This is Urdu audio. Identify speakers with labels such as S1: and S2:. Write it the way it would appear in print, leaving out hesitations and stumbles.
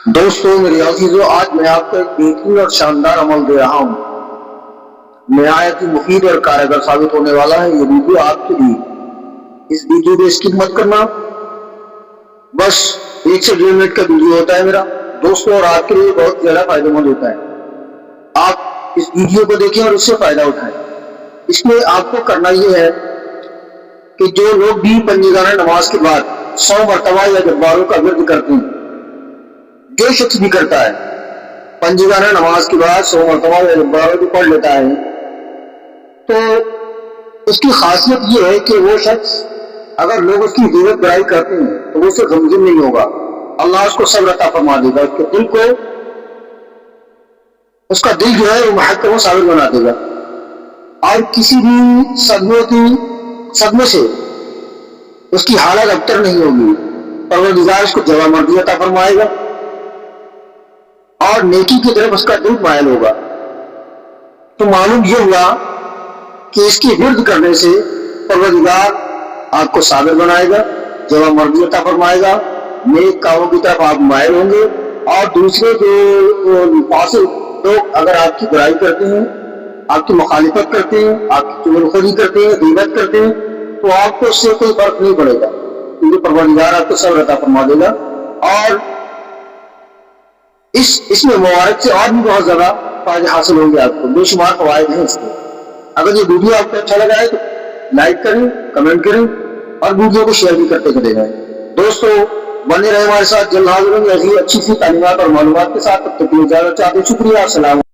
S1: دوستوں میری عزیزو، آج میں آپ کو ایک بہترین اور شاندار عمل دے رہا ہوں، نہایت ہی مفید اور کارگر ثابت ہونے والا ہے یہ ویڈیو آپ کے لیے۔ اس ویڈیو کو اسکپ مت کرنا، بس 1 سے 1.5 منٹ کا ویڈیو ہوتا ہے میرا دوستوں، اور آپ کے لیے بہت زیادہ فائدہ مند ہوتا ہے۔ آپ اس ویڈیو کو دیکھیں اور اس سے فائدہ اٹھائیں۔ اس میں آپ کو کرنا یہ ہے کہ جو لوگ بھی پنجگانہ نماز کے بعد 100 مرتبہ یا جباروں کا ورد کرتے ہیں، جو شخص بھی کرتا ہے پنجگانہ نماز کے بعد 100 مرتبہ یا جباروں کو پڑھ لیتا ہے، تو اس کی خاصیت یہ ہے کہ وہ شخص اگر لوگ اس کی غیبت برائی کرتے ہیں تو وہ اسے غمگین نہیں ہوگا، اللہ اس کو صبر عطا فرما دے گا، اس کے دل کو، اس کا دل جو ہے وہ محکم و ثابت بنا دے گا، اور کسی بھی صدمے سے اس کی حالت ابتر نہیں ہوگی، پروردگار اس کو جواب مردی عطا فرمائے گا اور نیکی کی طرف اس کا دل مائل ہوگا۔ تو معلوم یہ ہوا کہ اس کی ورد کرنے سے پروردگار آپ کو صابر بنائے گا، جواب مردی عطا فرمائے گا، نیک کاموں کی طرف آپ مائل ہوں گے، اور دوسرے جو فاسق لوگ اگر آپ کی برائی کرتے ہیں، آپ کی مخالفت کرتے ہیں، آپ کی چغلخوری کرتے ہیں، غیبت کرتے ہیں، تو آپ کو اس سے کوئی فرق نہیں پڑے گا، کیونکہ پروردگار آپ کو صبر عطا فرما دے گا، اور اس میں مبارک سے اور بھی بہت زیادہ فائدے حاصل ہوں گے، آپ کو بے شمار فوائد ہیں اس کے۔ اگر یہ ویڈیو آپ کو اچھا لگا ہے تو لائک کریں، کمنٹ کریں، اور ویڈیو کو شیئر بھی کرتے چلے جائیں۔ دوستو بنے رہے ہمارے ساتھ، جلد حاضر ہوں گے ایسی اچھی سی تعلیمات اور معلومات کے ساتھ، تب تک کے لیے اجازت چاہتے ہیں، شکریہ، السلام۔